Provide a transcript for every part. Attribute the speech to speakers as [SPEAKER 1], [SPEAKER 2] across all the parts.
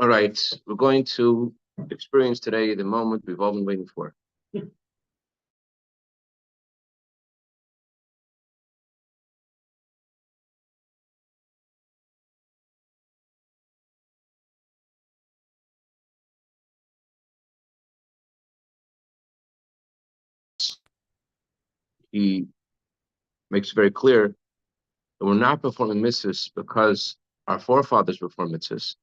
[SPEAKER 1] All right, we're going to experience today the moment we've all been waiting for. He makes it very clear that we're not performing mitzvahs because our forefathers performed mitzvahs.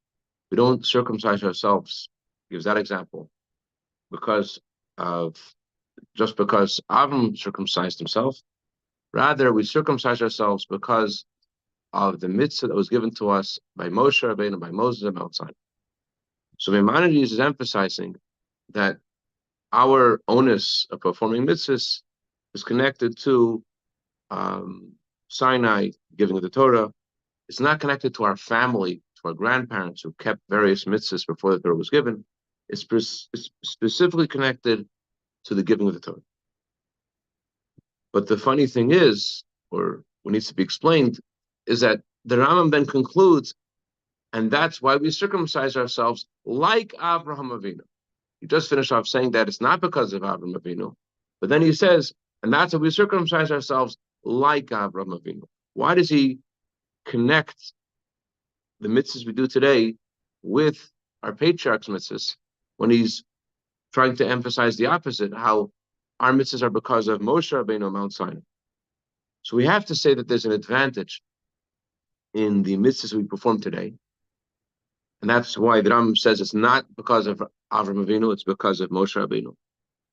[SPEAKER 1] We don't circumcise ourselves, he gives that example, because of because Avram circumcised himself. Rather, we circumcise ourselves because of the mitzvah that was given to us by Moshe Rabbeinu, by Moses and Mount Sinai. So Maimonides is emphasizing that our onus of performing mitzvahs is connected to Sinai, giving of the Torah. It's not connected to our family, to our grandparents who kept various mitzvahs before the Torah was given. It's specifically connected to the giving of the Torah. But the funny thing is, or what needs to be explained, is that the Rambam then concludes, and that's why we circumcise ourselves like Avraham Avinu. He just finished off saying that it's not because of Avraham Avinu, but then he says, and that's why we circumcise ourselves like Avraham Avinu. Why does he connect the mitzvahs we do today with our patriarch's mitzvahs when he's trying to emphasize the opposite, how our mitzvahs are because of Moshe Rabbeinu, Mount Sinai? So we have to say that there's an advantage in the mitzvahs we perform today. And that's why the Rambam says it's not because of Avraham Avinu, it's because of Moshe Rabbeinu.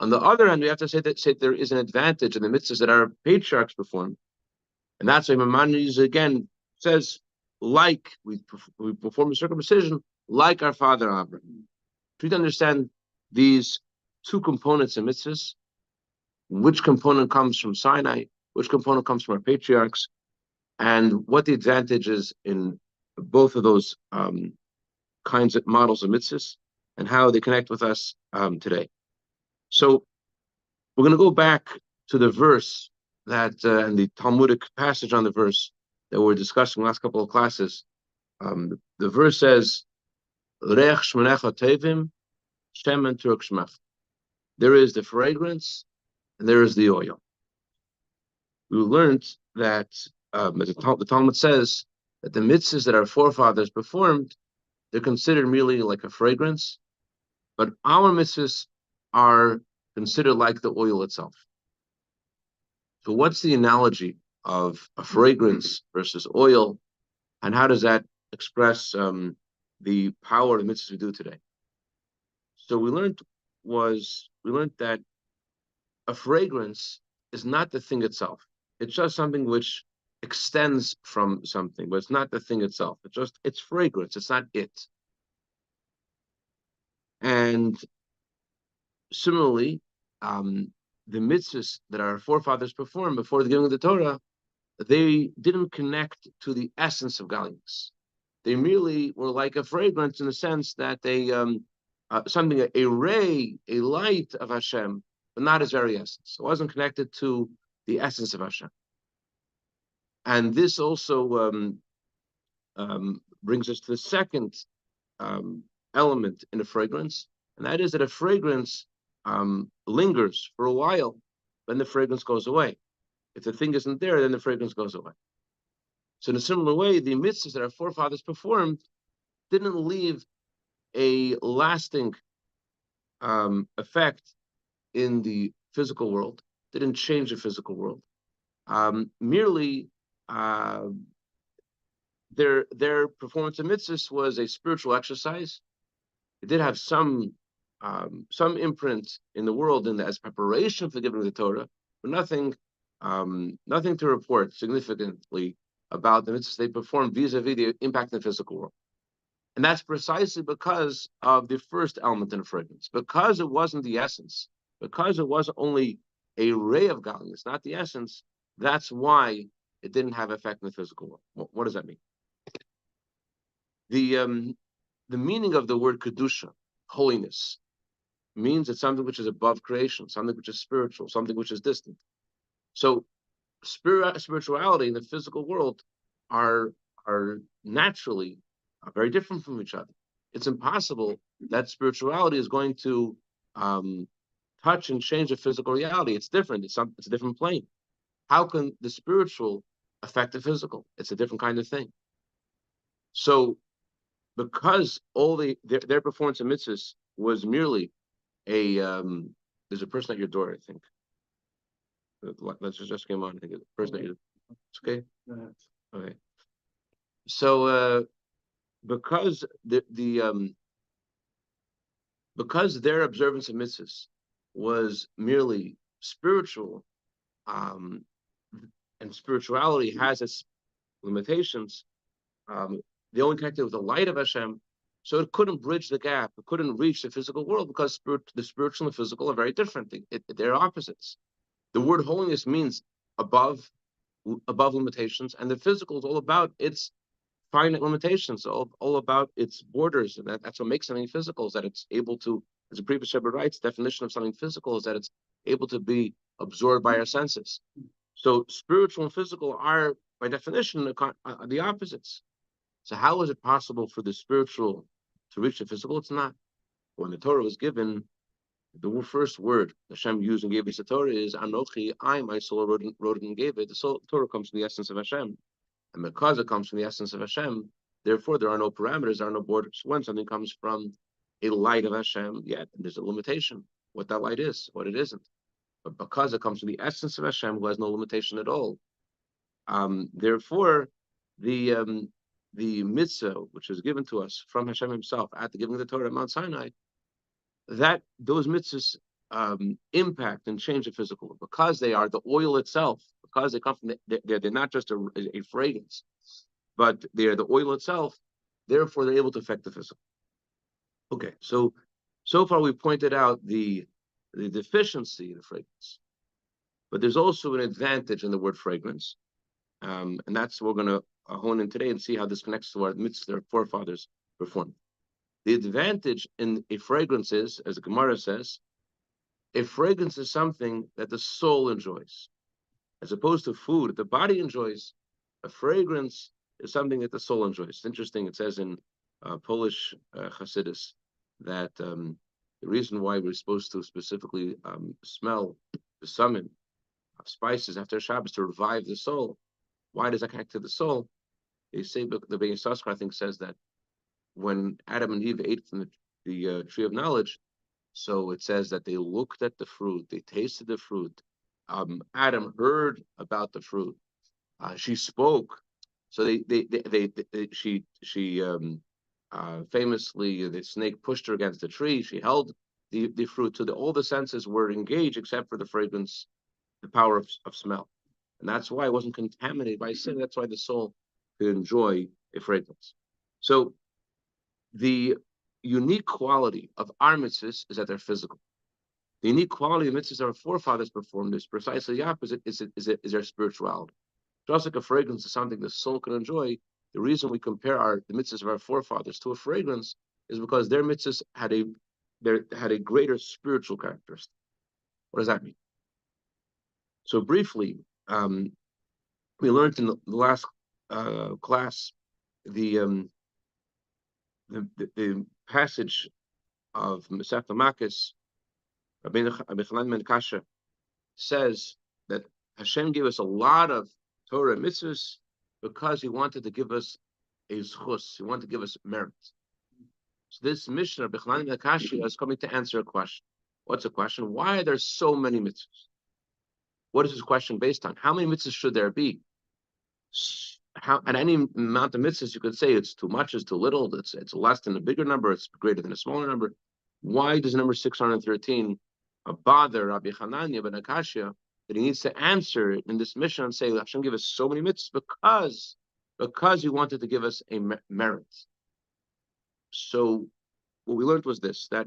[SPEAKER 1] On the other hand, we have to say there is an advantage in the mitzvahs that our patriarchs perform. And that's why Maimonides again says, like we perform a circumcision, like our father Abraham. We need to understand these two components of mitzvahs, which component comes from Sinai, which component comes from our patriarchs, and what the advantage is in both of those kinds of models of mitzvahs, and how they connect with us today. So we're going to go back to the verse that, and the Talmudic passage on the verse that we're discussing last couple of classes. The verse says, Reach shmenecha tevim, shemen turk shmech. There is the fragrance, and there is the oil. We learned that the Talmud says that the mitzvahs that our forefathers performed, they're considered merely like a fragrance, but our mitzvahs are considered like the oil itself. So what's the analogy of a fragrance versus oil, and how does that express the power of the mitzvahs we do today? So we learned that a fragrance is not the thing itself. It's just something which extends from something, but it's not the thing itself. It's fragrance. It's not it. And similarly, the mitzvahs that our forefathers performed before the giving of the Torah, they didn't connect to the essence of godliness. They merely were like a fragrance in the sense that they something, a ray, a light of Hashem, but not his very essence. It wasn't connected to the essence of Hashem. And this also brings us to the second element in a fragrance, and that is that a fragrance lingers for a while, then the fragrance goes away. If the thing isn't there, then the fragrance goes away. So in a similar way, the mitzvahs that our forefathers performed didn't leave a lasting effect in the physical world, didn't change the physical world. Merely their performance of mitzvahs was a spiritual exercise. It did have some imprint in the world as preparation for the giving of the Torah, but nothing to report significantly about the mitzvahs they performed vis-a-vis the impact in the physical world. And that's precisely because of the first element in the fragrance, because it wasn't the essence, because it was only a ray of godliness, not the essence. That's why it didn't have effect in the physical world. What does that mean? The meaning of the word kedusha, holiness, means it's something which is above creation, something which is spiritual, something which is distant. So spirituality in the physical world are naturally very different from each other. it's impossible that spirituality is going to touch and change the physical reality. It's different. It's a different plane. How can the spiritual affect the physical? It's a different kind of thing. So, because all their performance of mitzvahs was merely a there's a person at your door, I think. Let's just came on. I think the person at your it's okay. Okay. So because because their observance of mitzvahs was merely spiritual, and spirituality has its limitations, they only connected with the light of Hashem, so it couldn't bridge the gap. It couldn't reach the physical world because the spiritual and the physical are very different. They're opposites. The word holiness means above limitations, and the physical is all about its finite limitations, all about its borders, and that's what makes something physical, is that it's able to, as the previous Shepherd writes, definition of something physical is that it's able to be absorbed by our senses. So spiritual and physical are, by definition, the opposites. So how is it possible for the spiritual to reach the physical? It's not. When the Torah was given, the first word Hashem used and gave us the Torah is Anochi, I, my soul, wrote it and gave it. The Torah comes from the essence of Hashem. And because it comes from the essence of Hashem, therefore there are no parameters, there are no borders. When something comes from a light of Hashem, yet there's a limitation, what that light is, what it isn't. But because it comes from the essence of Hashem, who has no limitation at all, therefore the mitzvah which is given to us from Hashem Himself at the giving of the Torah at Mount Sinai, that those mitzvahs impact and change the physical world because they are the oil itself, because they come from they're not just a fragrance, but they're the oil itself. Therefore, they're able to affect the physical. Okay, so far we pointed out the deficiency in the fragrance, but there's also an advantage in the word fragrance, and that's what we're going to hone in today and see how this connects to our mitzvah our forefathers performed. The advantage in a fragrance is, as the Gemara says, a fragrance is something that the soul enjoys. As opposed to food that the body enjoys, a fragrance is something that the soul enjoys. It's interesting, it says in Polish Hasidus that the reason why we're supposed to specifically smell the summon of spices after Shabbos to revive the soul. Why does that connect to the soul? They say, the Beis Yissaschar, I think, says that when Adam and Eve ate from the tree of knowledge, so it says that they looked at the fruit, they tasted the fruit. Adam heard about the fruit. She spoke. So she famously, the snake pushed her against the tree. She held the fruit. So all the senses were engaged except for the fragrance, the power of smell. And that's why it wasn't contaminated by sin. That's why the soul could enjoy a fragrance. So the unique quality of our mitzvahs is that they're physical. The unique quality of mitzvahs our forefathers performed is precisely the opposite, is their spirituality. Just like a fragrance is something the soul can enjoy, the reason we compare the mitzvahs of our forefathers to a fragrance is because their mitzvahs had a greater spiritual characteristic. What does that mean? So briefly, we learned in the last class the passage of Masechet Makos. Rabbi Chanan ben Kasha says that Hashem gave us a lot of Torah and mitzvahs because He wanted to give us a zchus. He wanted to give us merit. So this mission of Rabbi Chanan ben Kasha is coming to answer a question. What's the question? Why are there so many mitzvahs? What is this question based on? How many mitzvahs should there be? At any amount of mitzvahs, you could say it's too much, it's too little, it's less than a bigger number, it's greater than a smaller number. Why does number 613 bother Rabbi Hanania ben Akashia that he needs to answer in this mission and say, Hashem give us so many mitzvahs because He wanted to give us a merit. So what we learned was this, that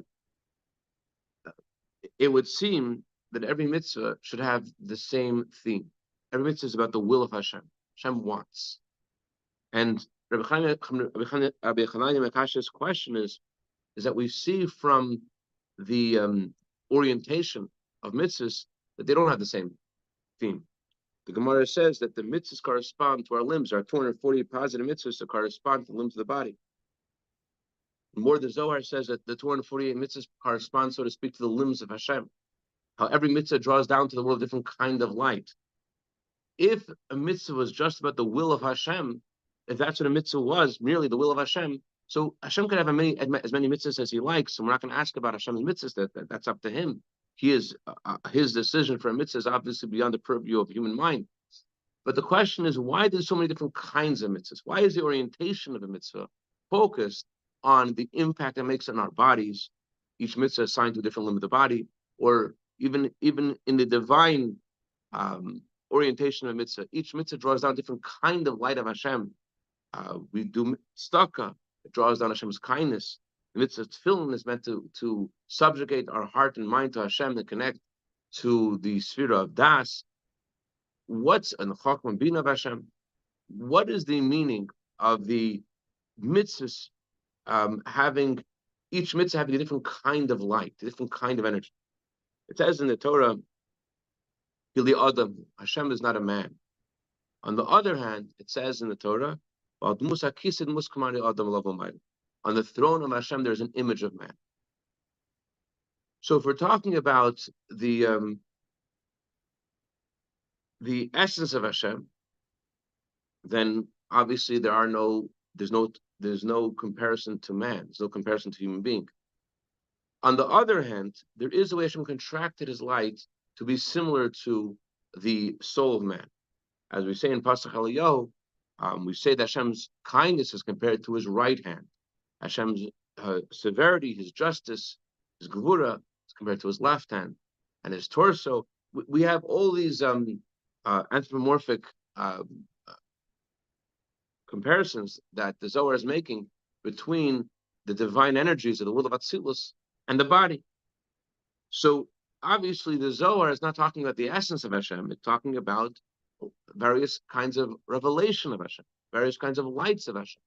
[SPEAKER 1] it would seem that every mitzvah should have the same theme. Every mitzvah is about the will of Hashem. Hashem wants. And Rabbi Hanania ben Akashia's question is that we see from the orientation of mitzvahs that they don't have the same theme. The Gemara says that the mitzvahs correspond to our limbs. Our 240 positive mitzvahs that correspond to the limbs of the body. More, the Zohar says that the 248 mitzvahs correspond, so to speak, to the limbs of Hashem. How every mitzvah draws down to the world a different kind of light. If a mitzvah was just about the will of Hashem, if that's what a mitzvah was, merely the will of Hashem, so Hashem could have as many mitzvahs as he likes, and we're not going to ask about Hashem's mitzvahs. That's up to him. His decision for a mitzvah is obviously beyond the purview of human mind. But the question is, why there's so many different kinds of mitzvahs? Why is the orientation of a mitzvah focused on the impact it makes on our bodies? Each mitzvah assigned to a different limb of the body, or even in the divine orientation of a mitzvah, each mitzvah draws down a different kind of light of Hashem. We do tzedakah, it draws down Hashem's kindness. The mitzvah tefillin is meant to subjugate our heart and mind to Hashem and connect to the sphere of das. What's an chokmah bina of Hashem? What is the meaning of the mitzvahs having each mitzvah having a different kind of light, a different kind of energy? It says in the Torah, Hili Adam, Hashem is not a man. On the other hand, it says in the Torah, on the throne of Hashem, there's an image of man. So if we're talking about the essence of Hashem, then obviously there's no comparison to man. There's no comparison to human being. On the other hand, there is a way Hashem contracted his light to be similar to the soul of man. As we say in Pasach Eliyahu, we say that Hashem's kindness is compared to his right hand. Hashem's severity, his justice, his gevura is compared to his left hand, and his torso. We have all these anthropomorphic comparisons that the Zohar is making between the divine energies of the world of Atzilus and the body. So obviously the Zohar is not talking about the essence of Hashem, it's talking about various kinds of revelation of Hashem, various kinds of lights of Hashem.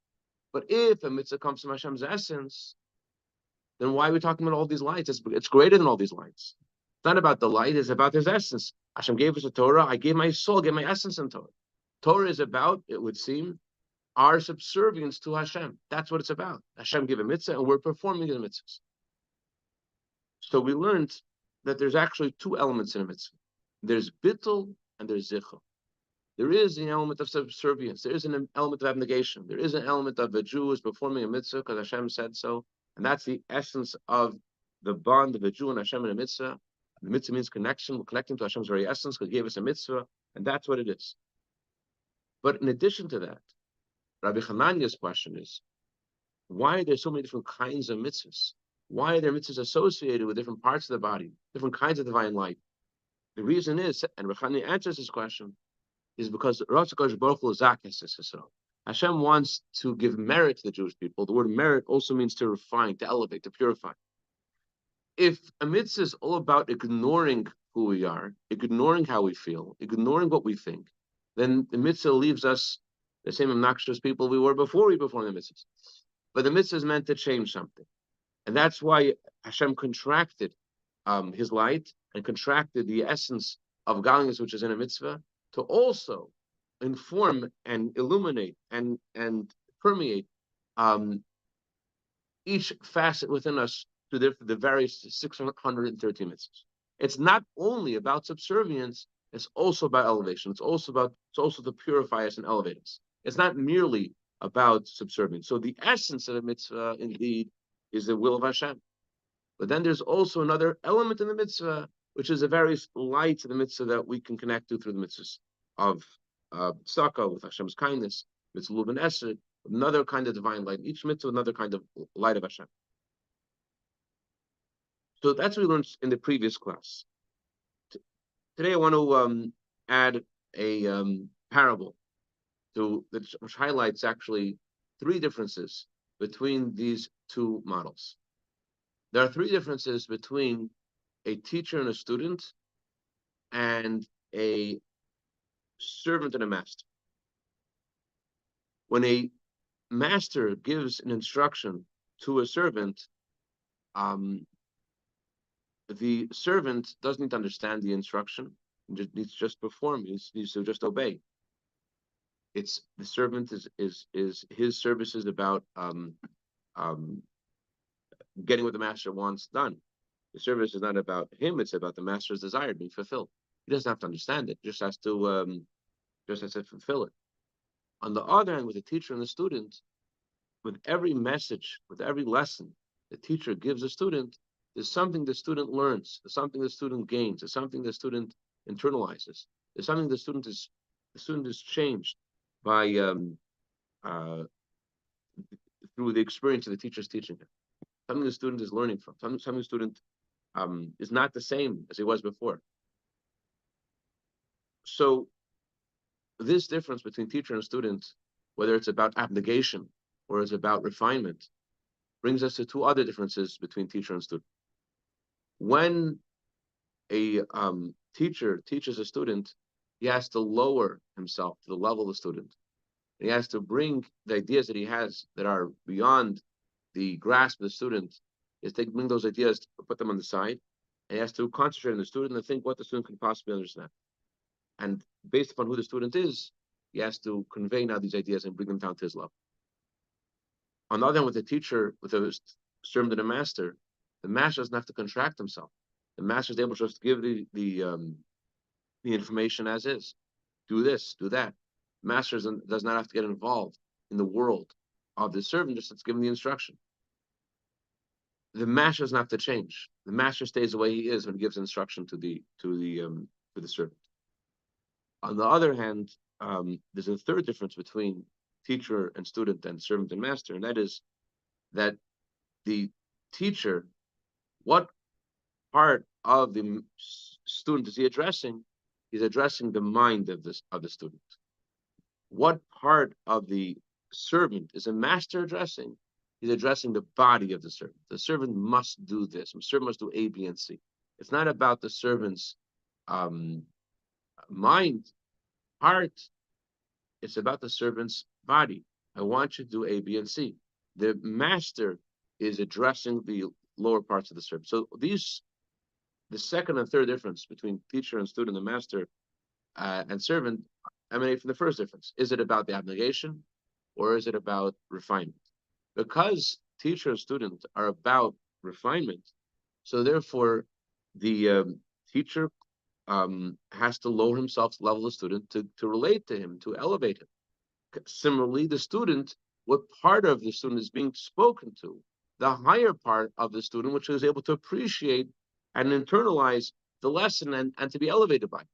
[SPEAKER 1] But if a mitzvah comes from Hashem's essence, then why are we talking about all these lights? It's greater than all these lights. It's not about the light, it's about his essence. Hashem gave us a Torah, I gave my soul, gave my essence in Torah. Torah is about, it would seem, our subservience to Hashem. That's what it's about. Hashem gave a mitzvah and we're performing the mitzvahs. So we learned that there's actually two elements in a mitzvah. There's bittul and there's zichur. There is an element of subservience. There is an element of abnegation. There is an element of a Jew is performing a mitzvah because Hashem said so. And that's the essence of the bond of a Jew and Hashem in a mitzvah. The mitzvah means connection. We're connecting to Hashem's very essence because He gave us a mitzvah. And that's what it is. But in addition to that, Rabbi Hananiah's question is, why are there so many different kinds of mitzvahs? Why are there mitzvahs associated with different parts of the body, different kinds of divine light? The reason is, and Rabbi Hananiah answers this question, is because Hashem wants to give merit to the Jewish people. The word merit also means to refine, to elevate, to purify. If a mitzvah is all about ignoring who we are, ignoring how we feel, ignoring what we think, then the mitzvah leaves us the same obnoxious people we were before we performed the mitzvahs. But the mitzvah is meant to change something. And that's why Hashem contracted his light and contracted the essence of godliness, which is in a mitzvah, to also inform and illuminate and permeate each facet within us through the various 613 mitzvahs. It's not only about subservience, it's also about elevation. It's also to purify us and elevate us. It's not merely about subservience. So the essence of a mitzvah, indeed, is the will of Hashem. But then there's also another element in the mitzvah, which is the various lights of the mitzvah that we can connect to through the mitzvahs of tzedakah, with Hashem's kindness, mitzvah luv and esed, another kind of divine light. Each mitzvah, another kind of light of Hashem. So that's what we learned in the previous class. Today I want to add a parable which highlights actually three differences between these two models. There are three differences between a teacher and a student and a servant and a master. When a master gives an instruction to a servant, the servant doesn't need to understand the instruction, he needs to just perform, he needs to just obey. It's the servant is his service is about getting what the master wants done. The service is not about him; it's about the master's desire being fulfilled. He doesn't have to understand it; just has to fulfill it. On the other hand, with the teacher and the student, with every message, with every lesson the teacher gives the student, there's something the student learns, there's something the student gains, there's something the student internalizes, there's something the student is changed by through the experience of the teacher's teaching him. Something the student is learning from. Something the student is not the same as he was before. So this difference between teacher and student, whether it's about abnegation or it's about refinement, brings us to two other differences between teacher and student. When a teacher teaches a student, he has to lower himself to the level of the student. He has to bring the ideas that he has that are beyond the grasp of the student, is to bring those ideas, put them on the side, and he has to concentrate on the student and think what the student can possibly understand. And based upon who the student is, he has to convey now these ideas and bring them down to his level. On the other hand, with the teacher, with a servant and a master, the master doesn't have to contract himself. The master is able to just give the information as is. Do this, do that. The master does not have to get involved in the world of the servant, just to give him the instruction. The master doesn't have to change. The master stays the way he is when he gives instruction to the servant. On the other hand, there's a third difference between teacher and student and servant and master, and that is that the teacher, what part of the student is he addressing? He's addressing the mind of the student. What part of the servant is a master addressing? He's addressing the body of the servant. The servant must do this. The servant must do A, B, and C. It's not about the servant's mind, heart. It's about the servant's body. I want you to do A, B, and C. The master is addressing the lower parts of the servant. So the second and third difference between teacher and student and master and servant emanate from the first difference. Is it about the abnegation or is it about refinement? Because teacher and student are about refinement, so therefore the teacher has to lower himself to the level of the student to relate to him, to elevate him. Similarly, the student, what part of the student is being spoken to? The higher part of the student, which is able to appreciate and internalize the lesson and to be elevated by it.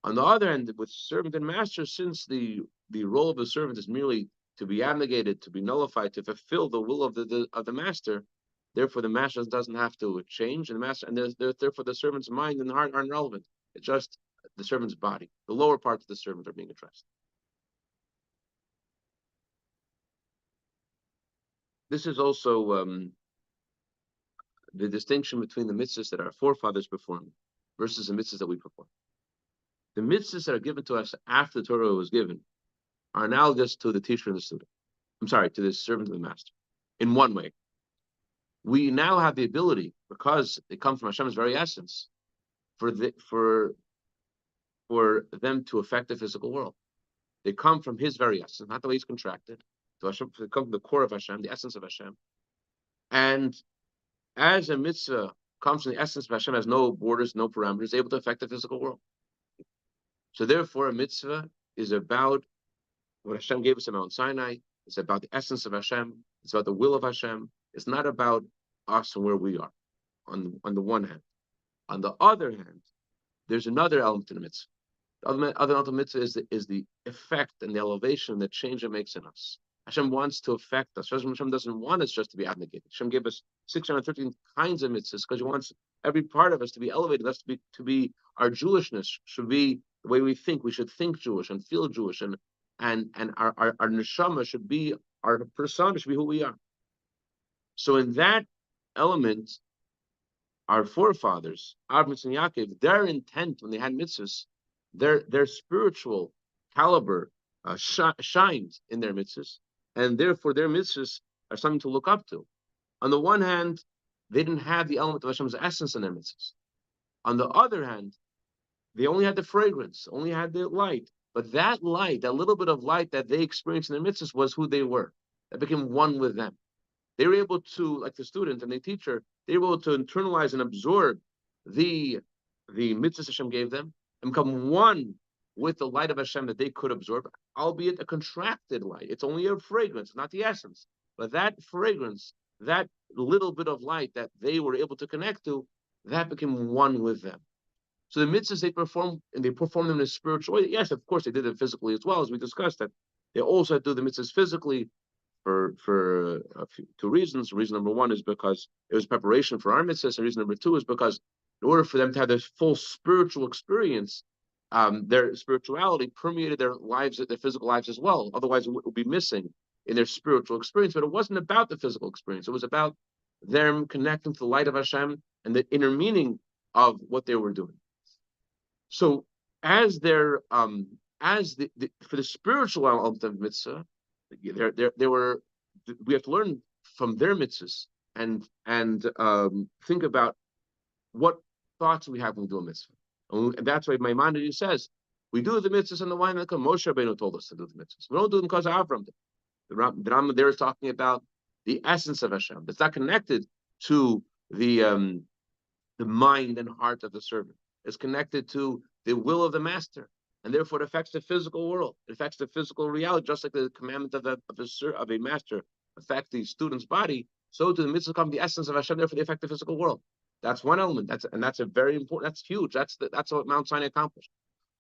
[SPEAKER 1] On the other hand, with servant and master, since the role of the servant is merely to be abnegated, to be nullified, to fulfill the will of the master, therefore the master doesn't have to change, and therefore the servant's mind and heart aren't relevant. It's just the servant's body. The lower parts of the servant are being addressed. This is also the distinction between the mitzvahs that our forefathers performed versus the mitzvahs that we perform. The mitzvahs that are given to us after the Torah was given are analogous to the teacher and the student. I'm sorry, to the servant and the master. In one way, we now have the ability, because they come from Hashem's very essence, for them to affect the physical world. They come from His very essence, not the way He's contracted. They come from the core of Hashem, the essence of Hashem. And as a mitzvah comes from the essence of Hashem, has no borders, no parameters, able to affect the physical world. So therefore, a mitzvah is about what Hashem gave us at Mount Sinai. It's about the essence of Hashem. It's about the will of Hashem. It's not about us and where we are, on the one hand. On the other hand, there's another element to the mitzvah. The other element of the mitzvah is the effect and the elevation, the change it makes in us. Hashem wants to affect us. Hashem doesn't want us just to be abnegated. Hashem gave us 613 kinds of mitzvahs because He wants every part of us to be elevated. That's to be our Jewishness should be the way we think. We should think Jewish and feel Jewish, and our neshama should be, our persona should be who we are. So in that element, our forefathers, Avraham and Yaakov, their intent when they had mitzvahs, their spiritual caliber shined in their mitzvahs, and therefore their mitzvahs are something to look up to. On the one hand, they didn't have the element of Hashem's essence in their mitzvahs. On the other hand, they only had the fragrance, only had the light. But that light, that little bit of light that they experienced in their mitzvahs, was who they were. That became one with them. they were able to, like the student and the teacher, they were able to internalize and absorb the mitzvahs Hashem gave them and become one with the light of Hashem that they could absorb, albeit a contracted light. It's only a fragrance, not the essence. But that fragrance, that little bit of light that they were able to connect to, that became one with them. So the mitzvahs they perform, and they perform them in a spiritual way. Yes, of course, they did it physically as well, as we discussed that. They also do the mitzvahs physically for two reasons. Reason number one is because it was preparation for our mitzvahs, and reason number two is because in order for them to have this full spiritual experience, their spirituality permeated their lives, their physical lives as well. Otherwise, it would be missing in their spiritual experience. But it wasn't about the physical experience. It was about them connecting to the light of Hashem and the inner meaning of what they were doing. So, as their for the spiritual element of mitzvah, there were, we have to learn from their mitzvahs and think about what thoughts we have when we do a mitzvah. And that's why Maimonides says we do the mitzvahs in the way that Moshe Rabbeinu told us to do the mitzvahs. We don't do them because of Avram. The Rambam there is talking about the essence of Hashem. It's not connected to the mind and heart of the servant. It's connected to the will of the master, and therefore it affects the physical world. It affects the physical reality, just like the commandment of a master affect the student's body. So do the mitzvahs come the essence of Hashem. Therefore, they affect the physical world. That's one element. That's a very important. That's huge. That's what Mount Sinai accomplished.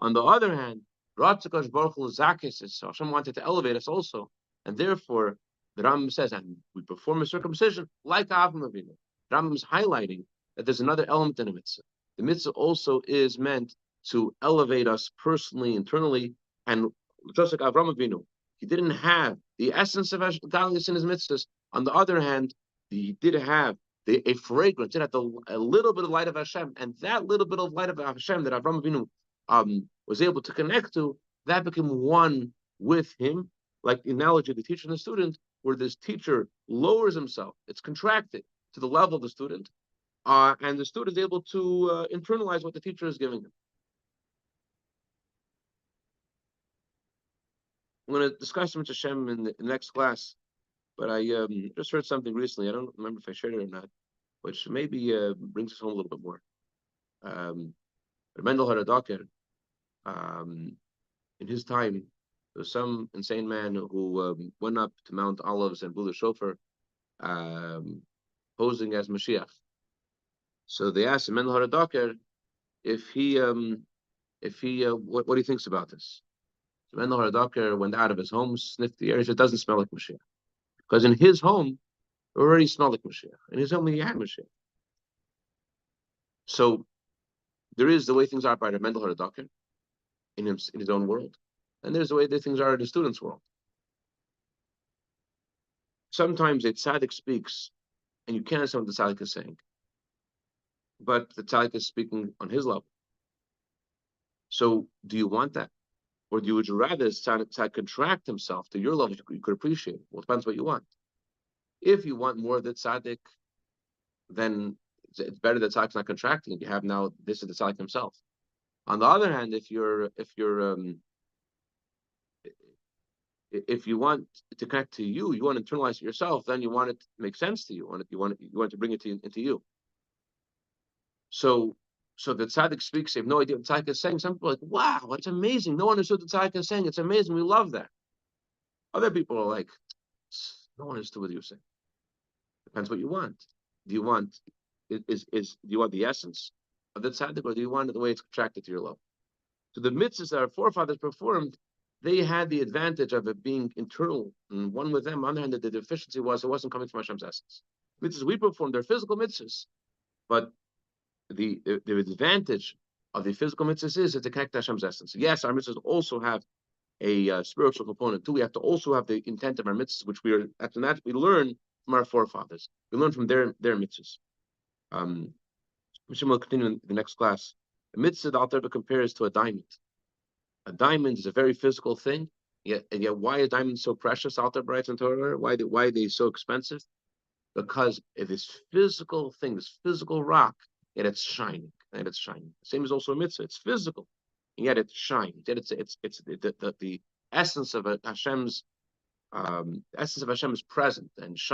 [SPEAKER 1] On the other hand, Ratzakash Baruch Hu Zakis, so Hashem wanted to elevate us also, and therefore the Rambam says, and we perform a circumcision like Avram Avinu. The Rambam is highlighting that there's another element in a mitzvah. The mitzvah also is meant to elevate us personally, internally, and just like Avram Avinu, he didn't have the essence of godliness in his mitzvahs. On the other hand, he did have a fragrance. It had a little bit of light of Hashem, and that little bit of light of Hashem that Avram Avinu was able to connect to, that became one with him. Like the analogy of the teacher and the student, where this teacher lowers himself, it's contracted to the level of the student, and the student is able to internalize what the teacher is giving him. I'm going to discuss Mitzvah Hashem in the next class, but I just heard something recently. I don't remember if I shared it or not, which maybe brings us home a little bit more. Mendel Haradoker, in his time, there was some insane man who went up to Mount Olives and blew the shofar, posing as Mashiach. So they asked Mendel Haradoker if he what he thinks about this. So Mendel Haradoker went out of his home, sniffed the air. He said, "It doesn't smell like Mashiach," because in his home it already smelled like Mashiach. In his home he had Mashiach. So there is the way things are by Mendel Haradoker in his own world, and there's the way that things are in the student's world. Sometimes a tzaddik speaks, and you can't understand what the tzaddik is saying, but the tzaddik is speaking on his level. So do you want that? Or would you rather tzaddik contract himself to your level you could appreciate? Well, it depends what you want. If you want more of the tzaddik, then it's better that tzaddik's not contracting. You have now, this is the tzaddik himself. On the other hand, if you want to connect to you, you want to internalize it yourself, then you want it to make sense to you. You want to bring it into you. So the tzaddik speaks, they have no idea what the tzaddik is saying. Some people are like, wow, that's amazing. No one understood what the tzaddik is saying. It's amazing. We love that. Other people are like, no one understood what you were saying. Depends what you want. Do you want do you want the essence of the tzaddik, or do you want it the way it's contracted to your love? So the mitzvahs that our forefathers performed, they had the advantage of it being internal and one with them. On the other hand, the deficiency was it wasn't coming from Hashem's essence. Mitzvahs we performed, they're physical mitzvahs, but the advantage of the physical mitzvahs is to connect to Hashem's essence. Yes, our mitzvahs also have a spiritual component too. We have to also have the intent of our mitzvahs, which we learn from our forefathers. We learn from their mitzvahs. We'll continue in the next class. A mitzvah, the Alter Rebbe compares to a diamond. A diamond is a very physical thing, yet why are diamonds so precious? Alter Rebbe writes in Torah. Why are they so expensive? Because of this physical thing, this physical rock, yet it's shining. And it's shining. Same as also a mitzvah. It's physical, and yet it shines. Yet it's the essence of Hashem's essence of Hashem is present and shines.